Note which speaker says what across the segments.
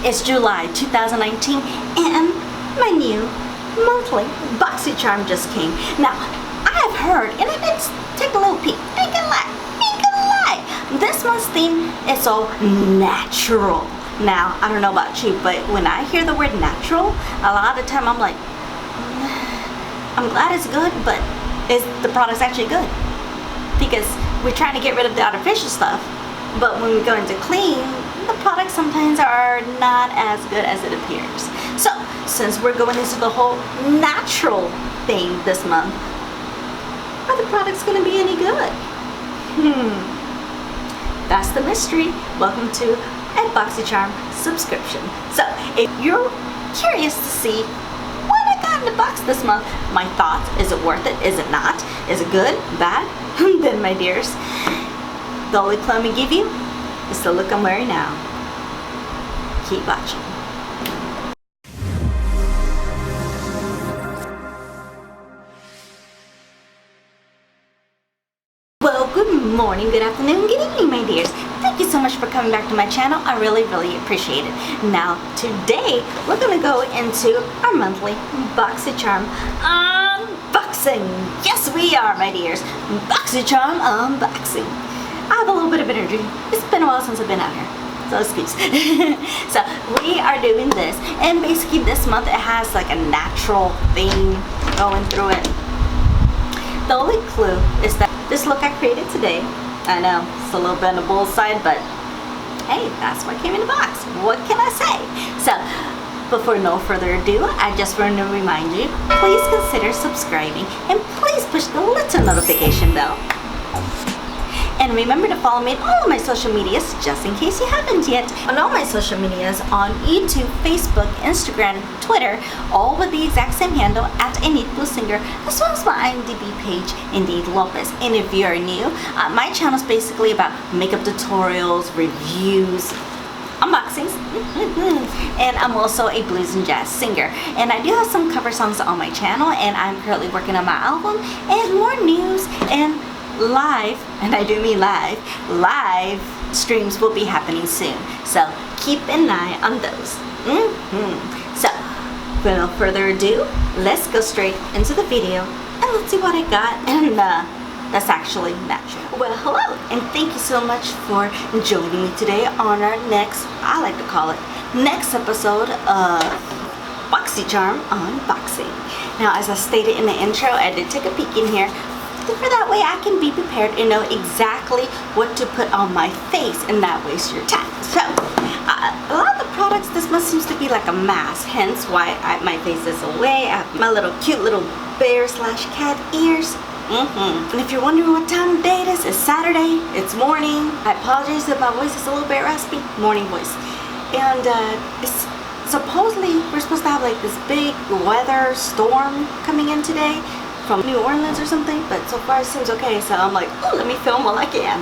Speaker 1: It's July 2019 and my new monthly Boxycharm just came. Now, I have heard, and I did take a little peek, ain't gonna lie, this month's theme is so natural. Now, I don't know about you, but when I hear the word natural, a lot of the time I'm like, I'm glad it's good, but is the product's actually good? Because we're trying to get rid of the artificial stuff, but when we go into clean, the products sometimes are not as good as it appears. So, since we're going into the whole natural thing this month, are the products going to be any good? That's the mystery. Welcome to a Boxycharm subscription. So, if you're curious to see what I got in the box this month, my thoughts, is it worth it, is it not, is it good, bad, then my dears, the only clue I'm going to give you is the look I'm wearing now. Keep watching. Well, good morning, good afternoon, good evening, my dears. Thank you so much for coming back to my channel. I really appreciate it. Now, today, we're going to go into our monthly Boxycharm unboxing. Yes, we are, my dears. Boxycharm unboxing. I have a little bit of energy. It's been a while since I've been out here, so excuse. So we are doing this, and basically this month it has like a natural theme going through it. The only clue is that this look I created today, I know it's a little bit on the bull side, but hey, that's what came in the box. What can I say? So before no further ado, I just want to remind you, please consider subscribing and please push the little notification bell. And remember to follow me on all of my social medias, just in case you haven't yet. On all my social medias, on YouTube, Facebook, Instagram, Twitter, all with the exact same handle, at Enidbluesinger, as well as my IMDb page, Indeed Lopez. And if you are new, my channel is basically about makeup tutorials, reviews, unboxings, and I'm also a blues and jazz singer. And I do have some cover songs on my channel, and I'm currently working on my album, and more news and live, and I do mean live streams will be happening soon, so keep an eye on those. So without no further ado, let's go straight into the video and let's see what I got, and that's actually natural. Well, hello, and thank you so much for joining me today on our next, I like to call it, next episode of Boxycharm unboxing. Now, as I stated in the intro, I did take a peek in here, for that way I can be prepared and know exactly what to put on my face and not waste your time. So, a lot of the products, this month seems to be like a mask, hence why my face is away. I have my little cute little bear slash cat ears. And if you're wondering what time of day it is, it's Saturday, it's morning. I apologize if my voice is a little bit raspy, morning voice. And it's supposedly, we're supposed to have like this big weather storm coming in today from New Orleans or something, but so far it seems okay, so I'm like, oh, let me film while I can.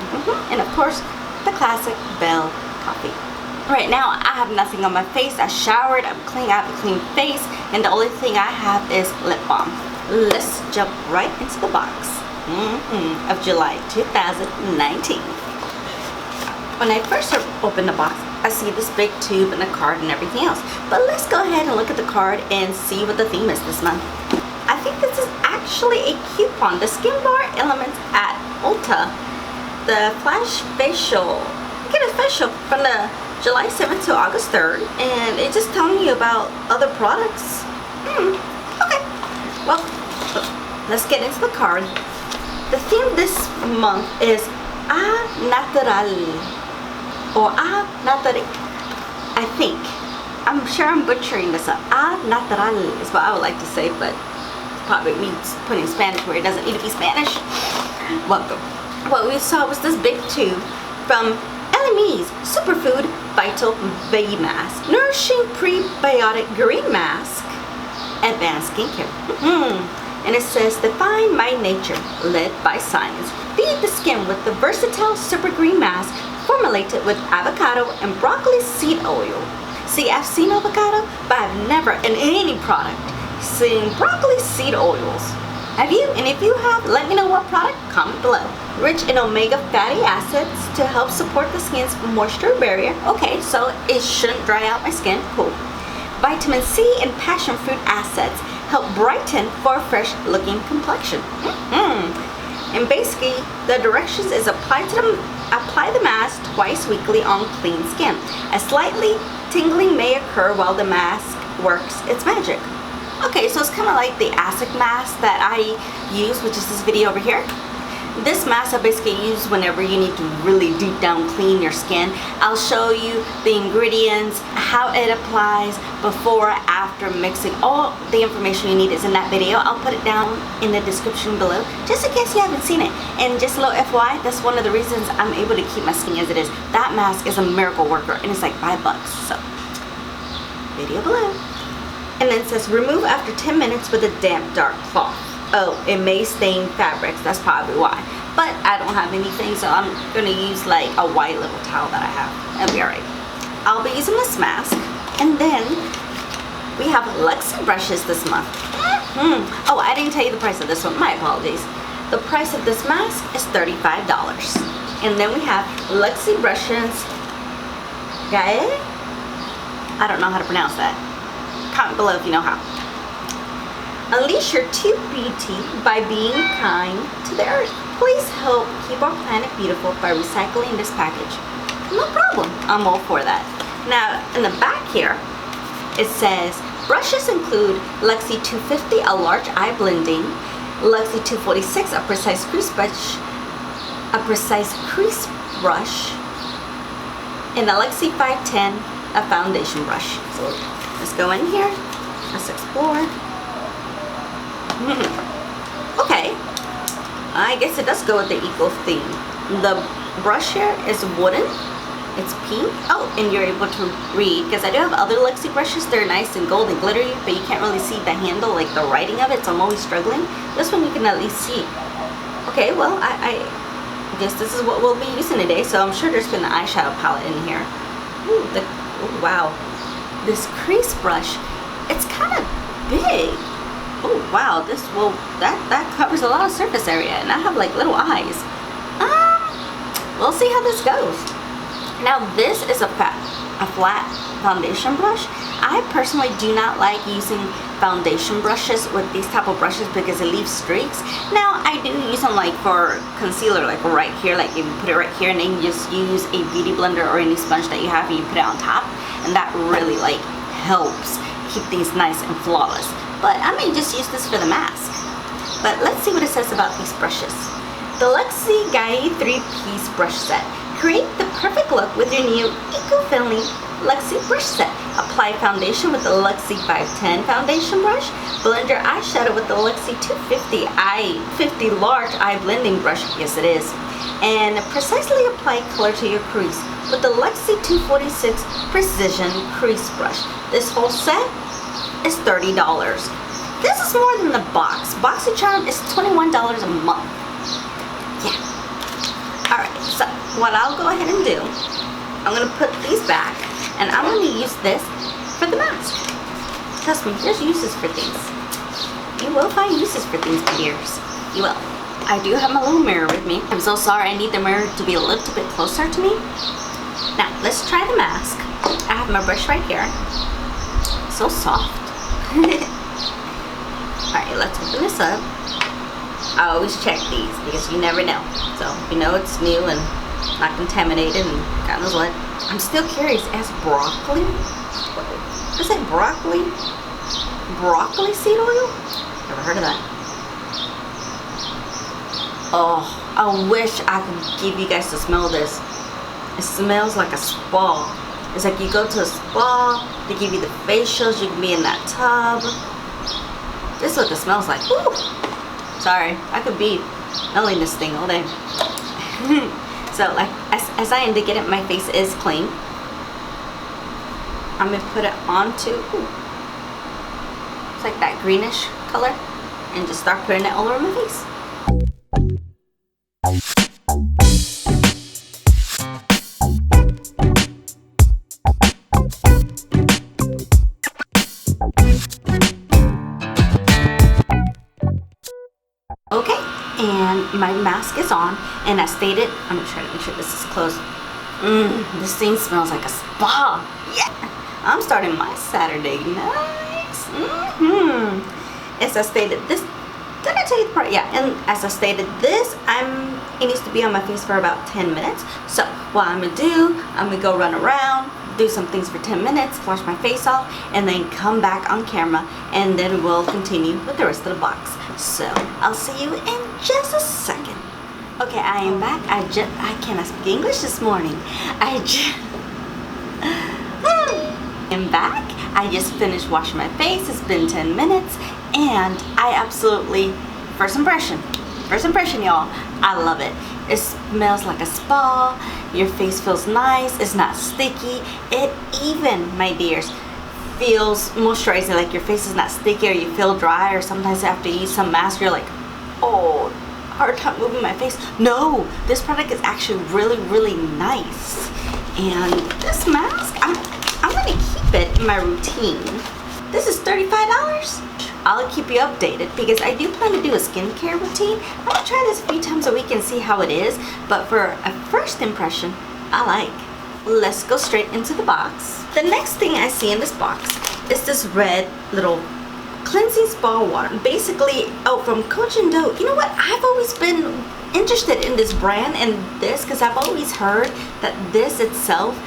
Speaker 1: And of course, the classic Bell coffee. Right now, I have nothing on my face. I showered, I'm clean, I have a clean face, and the only thing I have is lip balm. Let's jump right into the box of July 2019. When I first opened the box, I see this big tube and a card and everything else, but let's go ahead and look at the card and see what the theme is this month. I think this is actually a coupon. The Skin Bar Elements at Ulta. The Flash Facial. You get a facial from the July 7th to August 3rd. And it's just telling you about other products. Okay. Well, let's get into the card. The theme this month is A Natural. Or A Natural. I think. I'm sure I'm butchering this up. A Natural is what I would like to say, but probably means putting Spanish where it doesn't need to be Spanish. Welcome. What we saw was this big tube from Elemis Superfood Vital Veggie Mask, Nourishing Prebiotic Green Mask, Advanced Skincare. And it says, Define by Nature, Led by Science. Feed the skin with the versatile Super Green Mask formulated with avocado and broccoli seed oil. See, I've seen avocado, but I've never in any product seen broccoli seed oils. Have you? And if you have, let me know what product, comment below. Rich in omega fatty acids to help support the skin's moisture barrier. Okay, so it shouldn't dry out my skin. Cool. Vitamin C and passion fruit acids help brighten for a fresh looking complexion. And basically, the directions is apply the mask twice weekly on clean skin. A slightly tingling may occur while the mask works its magic. Okay, so it's kind of like the acid mask that I use, which is this video over here. This mask I basically use whenever you need to really deep down clean your skin. I'll show you the ingredients, how it applies, before, after mixing. All the information you need is in that video. I'll put it down in the description below, just in case you haven't seen it. And just a little FYI, that's one of the reasons I'm able to keep my skin as it is. That mask is a miracle worker, and it's like $5. So, video below. And then it says, remove after 10 minutes with a damp, dark cloth. Oh, it may stain fabrics, that's probably why. But I don't have anything, so I'm gonna use like a white little towel that I have. It'll be alright. I'll be using this mask. And then we have Luxie brushes this month. Oh, I didn't tell you the price of this one, my apologies. The price of this mask is $35. And then we have Luxie brushes Gaea. I don't know how to pronounce that. Comment below if you know how. Unleash your tube beauty by being kind to the earth. Please help keep our planet beautiful by recycling this package. No problem. I'm all for that. Now, in the back here, it says, brushes include Luxie 250, a large eye blending, Luxie 246, a precise crease brush, and a Luxie 510, a foundation brush. So let's go in here. Let's explore. Okay, I guess it does go with the eco theme. The brush here is wooden, it's pink. Oh, and you're able to read, because I do have other Luxie brushes. They're nice and gold and glittery, but you can't really see the handle, like the writing of it, so I'm always struggling. This one you can at least see. Okay, well, I guess this is what we'll be using today, so I'm sure there's been an eyeshadow palette in here. Ooh, wow. This crease brush, it's kind of big. Oh wow, that covers a lot of surface area, and I have like little eyes. We'll see how this goes. Now this is a flat foundation brush. I personally do not like using foundation brushes with these type of brushes because it leaves streaks. Now I do use them like for concealer, like right here, like if you put it right here and then you just use a beauty blender or any sponge that you have and you put it on top, and that really like helps keep things nice and flawless. But I may just use this for the mask. But let's see what it says about these brushes. The Luxie Gaea 3-piece brush set. Create the perfect look with your new eco-friendly Luxie brush set. Apply foundation with the Luxie 510 foundation brush. Blend your eyeshadow with the Luxie 250 large eye blending brush. Yes, it is. And precisely apply color to your crease with the Luxie 246 precision crease brush. This whole set is $30. This is more than the box. Boxycharm is $21 a month. Yeah. Alright, so what I'll go ahead and do, I'm going to put these back, and I'm going to use this for the mask. Trust me, there's uses for things. You will find uses for things, my dears. You will. I do have my little mirror with me. I'm so sorry, I need the mirror to be a little bit closer to me. Now, let's try the mask. I have my brush right here. So soft. Alright, let's open this up. I always check these because you never know. So, you know it's new and not contaminated and God knows what. I'm still curious, as broccoli? Is it broccoli? Broccoli seed oil? Never heard of that. Oh, I wish I could give you guys the smell of this. It smells like a spa. It's like you go to a spa, they give you the facials, you can be in that tub. This is what it smells like. Woo! Sorry, I could be smelling this thing all day. So like, as I indicate it, my face is clean. I'm gonna put it onto, it's like that greenish color, and just start putting it all over my face. and my mask is on, and as stated, I'm gonna try to make sure this is closed. This thing smells like a spa. Yeah, I'm starting my Saturday nice. As I stated, this, did I tell you the part? Yeah, and as I stated, this, it needs to be on my face for about 10 minutes. So what I'm gonna do, I'm gonna go run around, do some things for 10 minutes, wash my face off, and then come back on camera, and then we'll continue with the rest of the box. So I'll see you in just a second. Okay, I am back. I cannot speak English this morning. I am back. I just finished washing my face. It's been 10 minutes, and I absolutely, first impression y'all, I love it. It smells like a spa. Your face feels nice. It's not sticky. It even, my dears, feels moisturizing. Like your face is not sticky, or you feel dry, or sometimes after you eat some mask you're like, oh, hard time moving my face. No, this product is actually really nice. And this mask, I'm gonna keep it in my routine. This is $35. I'll keep you updated because I do plan to do a skincare routine. I'm gonna try this a few times a week and see how it is, but for a first impression, I like. Let's go straight into the box. The next thing I see in this box is this red little cleansing spa water. Basically, from Koh Gen Do. You know what? I've always been interested in this brand and this because I've always heard that this itself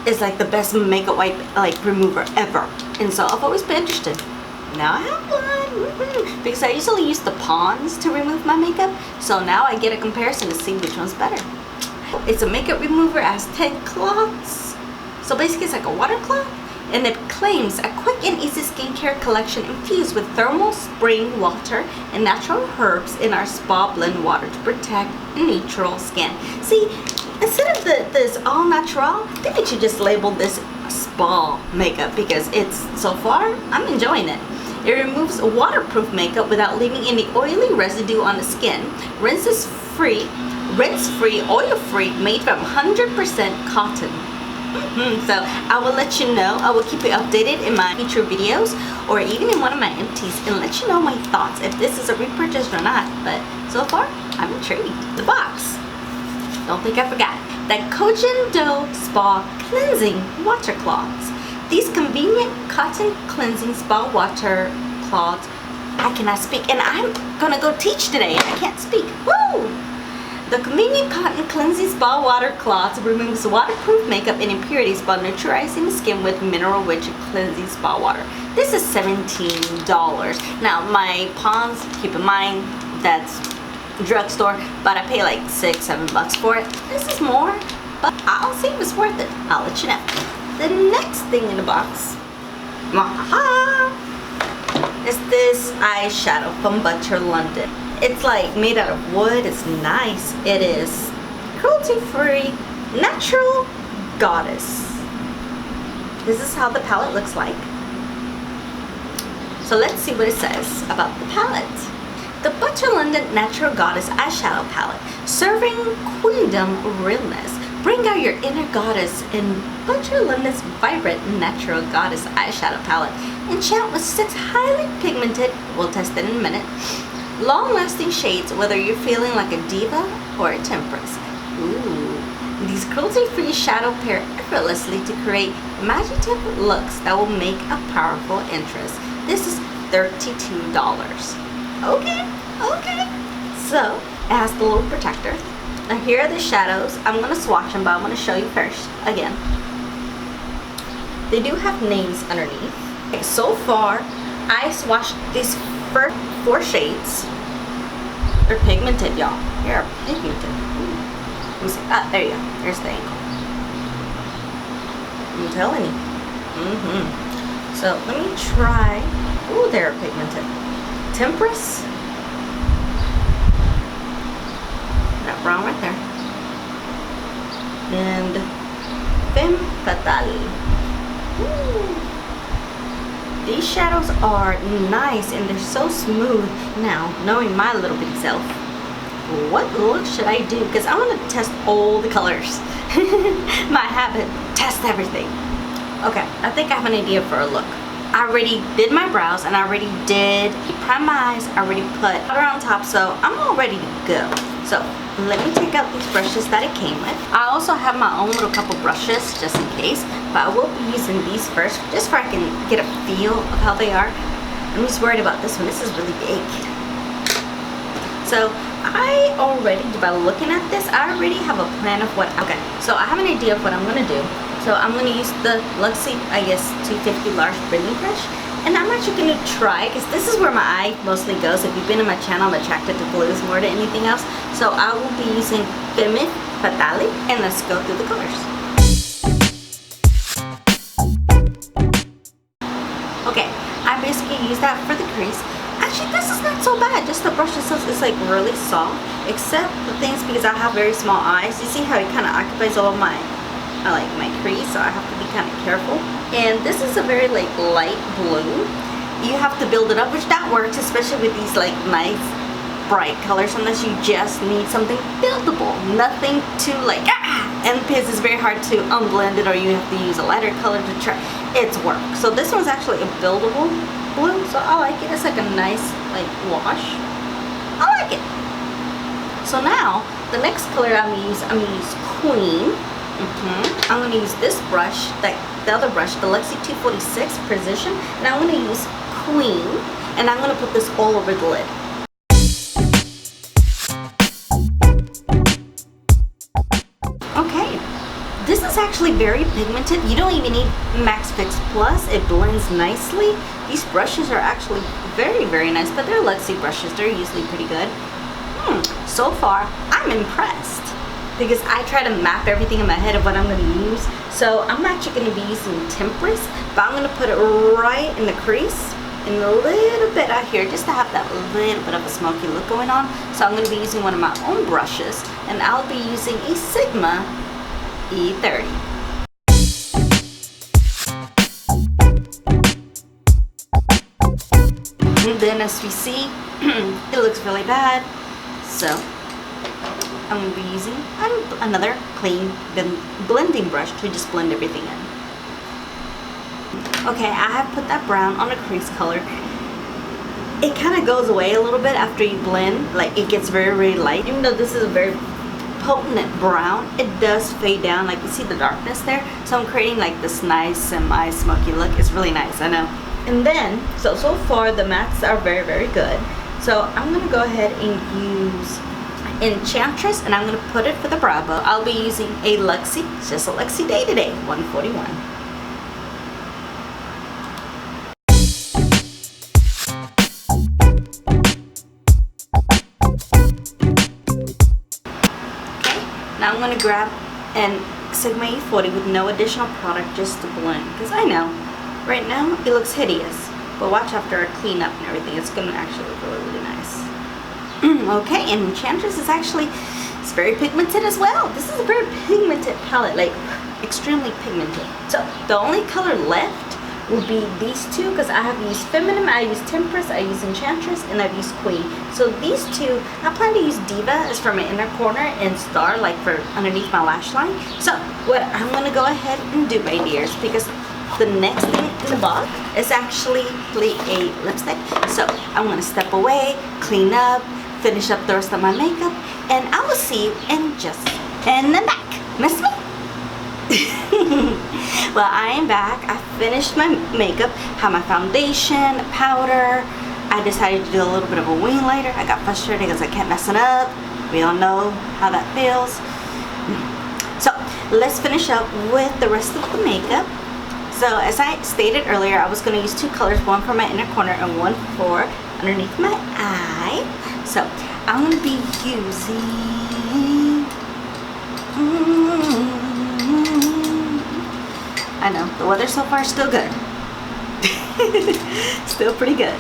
Speaker 1: is like the best makeup wipe remover ever. And so I've always been interested. Now I have one because I usually use the Pond's to remove my makeup. So now I get a comparison to see which one's better. It's a makeup remover, it has 10 cloths. So basically it's like a water cloth. And it claims a quick and easy skincare collection infused with thermal spring water and natural herbs in our spa blend water to protect neutral skin. See, instead of this all natural, I think we should just label this spa makeup because it's, so far, I'm enjoying it. It removes waterproof makeup without leaving any oily residue on the skin. Rinse-free, oil-free, made from 100% cotton. So I will let you know, I will keep you updated in my future videos or even in one of my empties and let you know my thoughts if this is a repurchase or not. But so far, I'm intrigued. The box. Don't think I forgot. That Koh Gen Do Spa Cleansing Water Cloths. These convenient cotton cleansing spa water cloths. I cannot speak and I'm gonna go teach today. I can't speak. Woo! The convenient cotton cleansing spa water cloths removes waterproof makeup and impurities while neutralizing the skin with mineral-rich cleansing spa water. This is $17. Now my Pond's, keep in mind, that's drugstore, but I pay like $6-7 for it. This is more, but I'll see if it's worth it. I'll let you know. The next thing in the box is this eyeshadow from Butcher London. It's like made out of wood. It's nice. It is cruelty-free, natural goddess. This is how the palette looks like. So let's see what it says about the palette. The Butcher London Natural Goddess Eyeshadow Palette, serving queendom realness. Bring out your inner goddess in Butcher London's vibrant Natural Goddess Eyeshadow Palette. Enchant with 6 highly pigmented, we'll test it in a minute, long-lasting shades, whether you're feeling like a diva or a tempress. Ooh. These cruelty-free shadow pair effortlessly to create imaginative looks that will make a powerful entrance. This is $32. Okay. So, it has the little protector. Now here are the shadows. I'm going to swatch them, but I'm going to show you first. Again, they do have names underneath. Okay, so far, I swatched these first 4 shades. They're pigmented, y'all. They're pigmented. Let me see. Ah, there you go. There's the angle. I'm telling you. So let me try. Ooh, they're pigmented. Tempress. That brown right there. And Femme Fatale. Ooh. These shadows are nice and they're so smooth. Now, knowing my little bitty self, what look should I do? Because I want to test all the colors. My habit, test everything. Okay, I think I have an idea for a look. I already did my brows and I already did prime my eyes. I already put powder on top, so I'm all ready to go. So let me take out these brushes that it came with. I also have my own little couple brushes just in case, but I will be using these first just so I can get a feel of how they are. I'm just worried about this one. This is really big. So I already, by looking at this, I already have a plan of what, okay, so I have an idea of what I'm gonna do. So I'm gonna use the Luxie, I guess, 250 large blending brush. And I'm actually gonna try, because this is where my eye mostly goes. If you've been in my channel, I'm attracted to blues more than anything else. So I will be using Femme Fatale, and let's go through the colors. Okay, I basically use that for the crease. Actually, this is not so bad. Just the brush itself is like really soft, except the things because I have very small eyes. You see how it kind of occupies all of my crease, so I have to be kind of careful. And this is a very like light blue. You have to build it up, which that works, especially with these like nice bright colors, unless you just need something buildable, nothing too like and because it's very hard to unblend it, or you have to use a lighter color to try. It's work. So this one's actually a buildable blue, so I like it. It's like a nice like wash. I like it. So now the next color I'm gonna use Queen. I'm going to use this brush, like the other brush, the Luxie 246 Precision, and I'm going to use Queen, and I'm going to put this all over the lid. Okay, this is actually very pigmented. You don't even need Max Fix Plus. It blends nicely. These brushes are actually very, very nice, but they're Luxie brushes. They're usually pretty good. So far, I'm impressed, because I try to map everything in my head of what I'm going to use. So I'm actually going to be using Temptress, but I'm going to put it right in the crease and a little bit out here just to have that little bit of a smoky look going on. So I'm going to be using one of my own brushes, and I'll be using a Sigma E30. And then as we see, it looks really bad. So I'm going to be using another clean blending brush to just blend everything in. Okay, I have put that brown on a crease color. It kind of goes away a little bit after you blend. Like, it gets very, very light. Even though this is a very potent brown, it does fade down. Like, you see the darkness there? So I'm creating like this nice semi-smoky look. It's really nice, I know. And then, so far the mattes are very, very good. So I'm going to go ahead and use Enchantress, and I'm going to put it for the brow bone. I'll be using a Luxie, it's just a Luxie Day Today, 141. Okay, now I'm going to grab an Sigma E40 with no additional product just to blend, because I know, right now it looks hideous, but watch after I clean up and everything, it's going to actually look really, really nice. Okay, and Enchantress is actually, it's very pigmented as well. This is a very pigmented palette, like extremely pigmented. So the only color left will be these two, because I have used Feminine, I use Temptress, I use Enchantress, and I've used Queen. So these two, I plan to use Diva as for my inner corner, and Star like for underneath my lash line. So what I'm going to go ahead and do, my dears, because the next thing in the box is actually a lipstick. So I'm going to step away, clean up, finish up the rest of my makeup, and I will see you in just in the back. Miss me? Well, I am back. I finished my makeup, have my foundation, powder. I decided to do a little bit of a wing lighter. I got frustrated because I kept messing up. We all know how that feels. So let's finish up with the rest of the makeup. So as I stated earlier, I was going to use two colors, one for my inner corner and one for underneath my eye. So I'm going to be using, I know, the weather so far is still good. Still pretty good.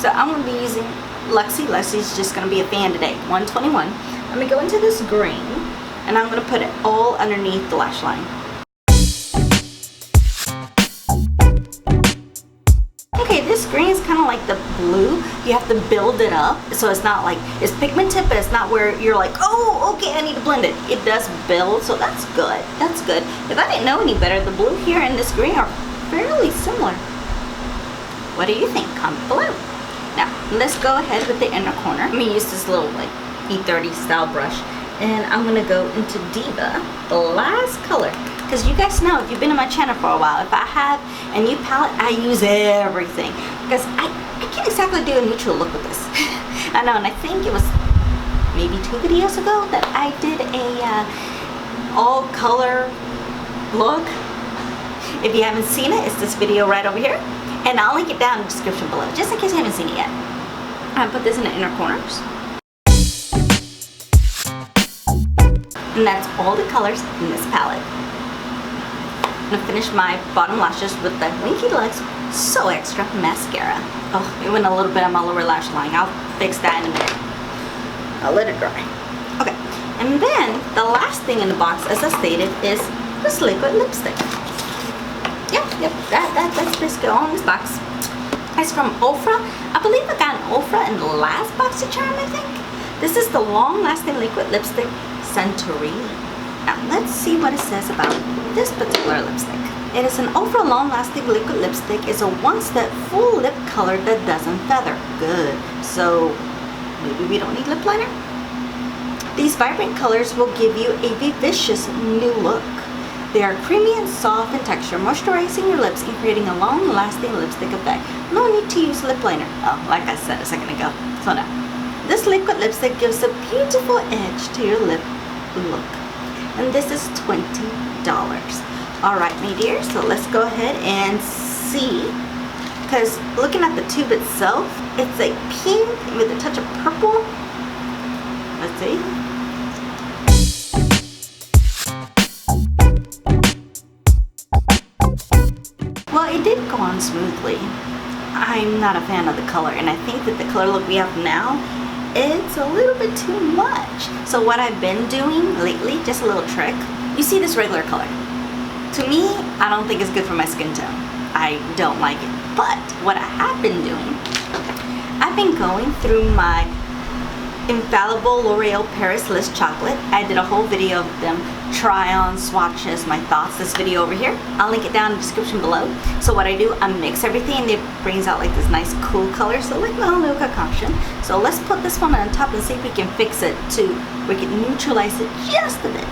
Speaker 1: So I'm going to be using Luxie. Luxie's just going to be a fan today, 121. I'm going to go into this green, and I'm going to put it all underneath the lash line. Okay, this green is kind of like the blue. You have to build it up, so it's not like, it's pigmented, but it's not where you're like, oh, okay, I need to blend it. It does build, so that's good. That's good. If I didn't know any better, the blue here and this green are fairly similar. What do you think? Comment below. Now, let's go ahead with the inner corner. I'm gonna use this little like E30 style brush, and I'm gonna go into Diva, the last color. Because you guys know, if you've been on my channel for a while, if I have a new palette, I use everything. Because I can't exactly do a neutral look with this. I know, and I think it was maybe 2 videos ago that I did a all color look. If you haven't seen it, it's this video right over here. And I'll link it down in the description below, just in case you haven't seen it yet. I put this in the inner corners. And that's all the colors in this palette. I'm gonna finish my bottom lashes with the Winky Lux So Extra Mascara. Oh, it went a little bit on my lower lash line. I'll fix that in a minute. I'll let it dry. Okay, and then the last thing in the box, as I stated, is this liquid lipstick. Yep, that's basically all in this box. It's from Ofra. I believe I got an Ofra in the last Boxycharm, I think. This is the long-lasting liquid lipstick, Santorini. Now, let's see what it says about this particular lipstick. It is an Ofra long-lasting liquid lipstick. It's a one-step full lip color that doesn't feather. Good. So, maybe we don't need lip liner? These vibrant colors will give you a vivacious new look. They are creamy and soft in texture, moisturizing your lips and creating a long-lasting lipstick effect. No need to use lip liner. Oh, like I said a second ago. So now, this liquid lipstick gives a beautiful edge to your lip look. And this is $20. Alright, my dear, so let's go ahead and see. Because looking at the tube itself, it's like pink with a touch of purple. Let's see. Well, it did go on smoothly. I'm not a fan of the color, and I think that the color look we have now, it's a little bit too much. So what I've been doing lately, just a little trick, you see this regular color. To me, I don't think it's good for my skin tone. I don't like it. But what I have been doing, I've been going through my infallible L'Oreal Paris List chocolate. I did a whole video of them, try on, swatches, my thoughts, this video over here. I'll link it down in the description below. So what I do, I mix everything and it brings out like this nice cool color, so like my own little concoction. So let's put this one on top and see if we can fix it to, we can neutralize it just a bit.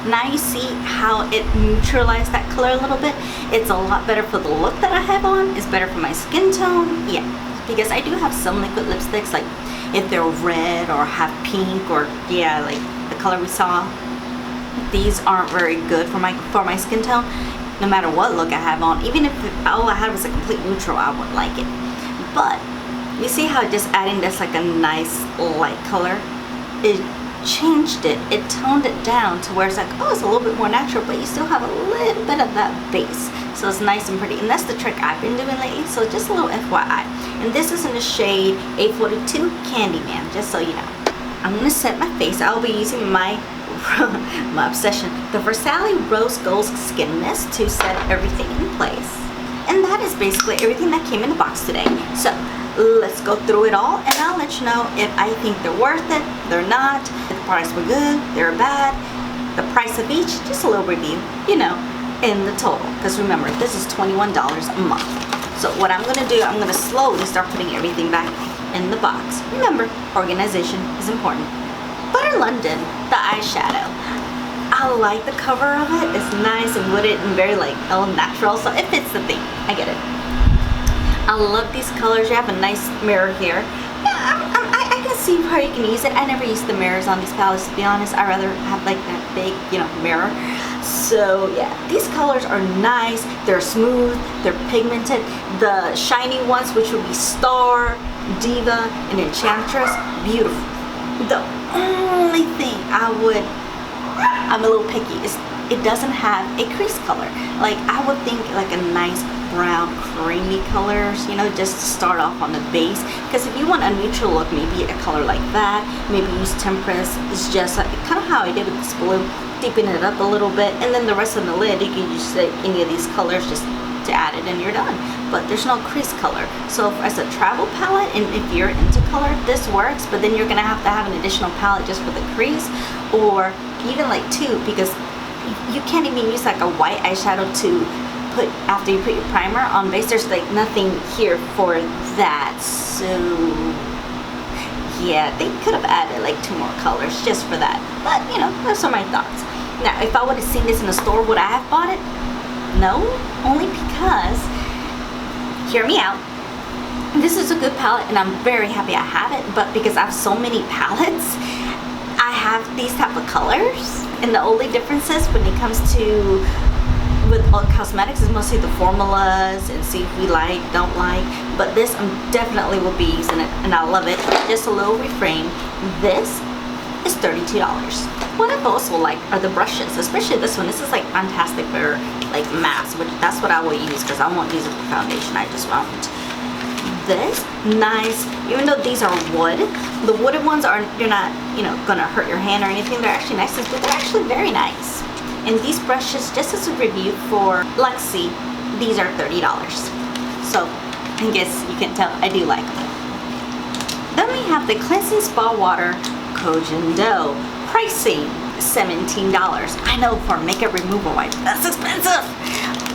Speaker 1: Now you see how it neutralized that color a little bit. It's a lot better for the look that I have on. It's better for my skin tone. Yeah, because I do have some liquid lipsticks, like if they're red or have pink or yeah, like the color we saw. These aren't very good for my skin tone. No matter what look I have on, even if all I had was a complete neutral, I wouldn't like it. But you see how just adding this like a nice light color, it changed it, it toned it down to where it's like, oh, it's a little bit more natural, but you still have a little bit of that base, so it's nice and pretty. And that's the trick I've been doing lately, so just a little FYI. And this is in the shade A42 Candyman, just so you know. I'm gonna set my face. I'll be using my my obsession, the Versailles Rose Gold Skin Mist, to set everything in place. And that is basically everything that came in the box today. So let's go through it all, and I'll let you know if I think they're worth it, they're not, if the products were good, they're bad, the price of each, just a little review, you know, in the total. Because remember, this is $21 a month. So what I'm going to do, I'm going to slowly start putting everything back in the box. Remember, organization is important. Butter London, the eyeshadow. I like the cover of it. It's nice and wooded and very like all natural, so it fits the theme. I get it. I love these colors. You have a nice mirror here. Yeah, I can see how you can use it. I never use the mirrors on these palettes, to be honest. I rather have like that big, you know, mirror. So yeah, these colors are nice. They're smooth. They're pigmented. The shiny ones, which would be Star, Diva, and Enchantress, beautiful. The only thing I'm a little picky, is it doesn't have a crease color. Like I would think like a nice brown creamy colors, you know, just to start off on the base. Because if you want a neutral look, maybe a color like that, maybe use Temperance. It's just like kind of how I did with this blue, deepen it up a little bit, and then the rest of the lid you can use like any of these colors just to add it and you're done. but there's no crease color. So as a travel palette, and if you're into color, this works, but then you're gonna have to have an additional palette just for the crease, or even like two, because you can't even use like a white eyeshadow to put after you put your primer on base. There's like nothing here for that. So yeah, they could have added like 2 more colors just for that. But you know, those are my thoughts. Now, if I would have seen this in a store, would I have bought it? No, only because, hear me out, this is a good palette and I'm very happy I have it, but because I have so many palettes, I have these type of colors, and the only differences when it comes to with all cosmetics is mostly the formulas and see if we like, don't like. But this, I definitely will be using it and I love it. Just a little refrain, this is $32. What I've also liked are the brushes, especially this one. This is like fantastic for like mattes, which that's what I will use because I won't use it for foundation. I just won't. This nice, even though these are wood, the wooded ones are, you're not, you know, gonna hurt your hand or anything. They're actually nice, but they're actually very nice. And these brushes, just as a review for Luxie, these are $30. So I guess you can tell I do like them. Then we have the cleansing spa water Koh Gen Do, pricing $17. I know for makeup removal wipe, that's expensive,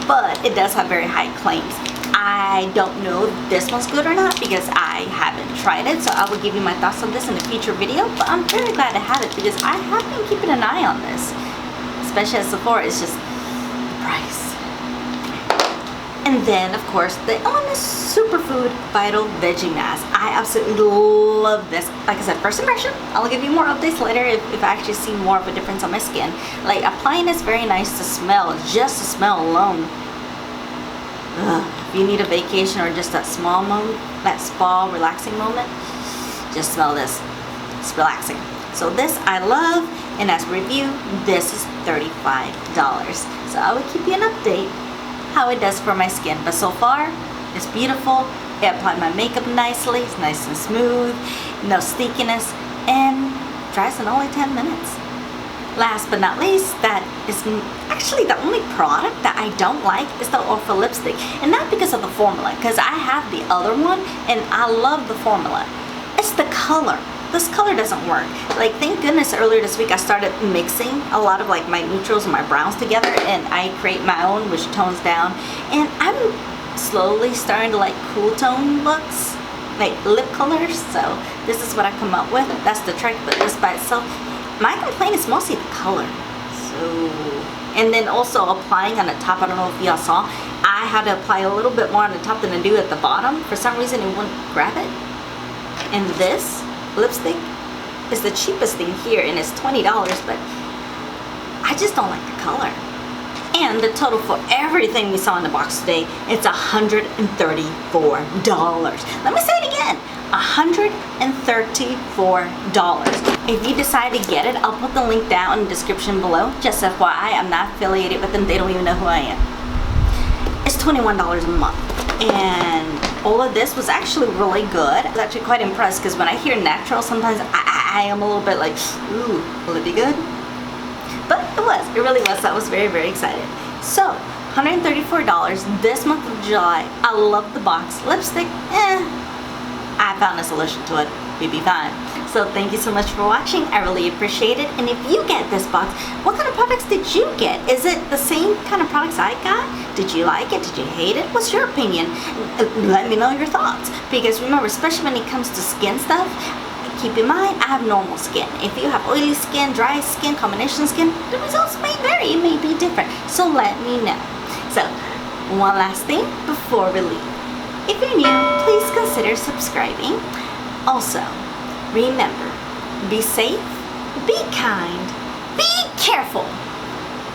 Speaker 1: but it does have very high claims. I don't know if this one's good or not because I haven't tried it, so I will give you my thoughts on this in a future video, but I'm very glad to have it because I have been keeping an eye on this, especially at Sephora. It's just the price. And then, of course, the Elemis Superfood Vital Veggie Mask. I absolutely love this. Like I said, first impression. I'll give you more updates later if I actually see more of a difference on my skin. Like, applying is very nice to smell, just the smell alone. If you need a vacation or just that small moment, that spa relaxing moment, just smell this. It's relaxing. So this I love, and as a review, this is $35. So I will keep you an update how it does for my skin. But so far, it's beautiful. It applied my makeup nicely. It's nice and smooth, no stickiness, and dries in only 10 minutes. Last but not least, that is actually the only product that I don't like is the Ofra lipstick. And not because of the formula, because I have the other one and I love the formula. It's the color. This color doesn't work. Like, thank goodness earlier this week I started mixing a lot of like my neutrals and my browns together, and I create my own which tones down. And I'm slowly starting to like cool tone looks, like lip colors. So this is what I come up with. That's the trick. But this by itself, my complaint is mostly the color. So, and then also applying on the top. I don't know if y'all saw, I had to apply a little bit more on the top than I do at the bottom. For some reason it wouldn't grab it. And this lipstick is the cheapest thing here and it's $20, but I just don't like the color. And the total for everything we saw in the box today, it's $134. Let me say it again, $134. If you decide to get it, I'll put the link down in the description below. Just FYI, I'm not affiliated with them. They don't even know who I am. It's $21 a month. And all of this was actually really good. I was actually quite impressed because when I hear natural, sometimes I am a little bit like, ooh, will it be good? But it really was. So I was very, very excited. So, $134 this month of July. I love the box. Lipstick, I found a solution to it. We'd be fine. So thank you so much for watching. I really appreciate it. And if you get this box, what kind of products did you get? Is it the same kind of products I got? Did you like it? Did you hate it? What's your opinion? Let me know your thoughts. Because remember, especially when it comes to skin stuff, keep in mind, I have normal skin. If you have oily skin, dry skin, combination skin, the results may vary. It may be different. So let me know. So, one last thing before we leave. If you're new, please consider subscribing. Also, remember, be safe, be kind, be careful.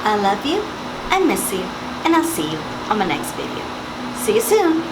Speaker 1: I love you, I miss you, and I'll see you on my next video. See you soon.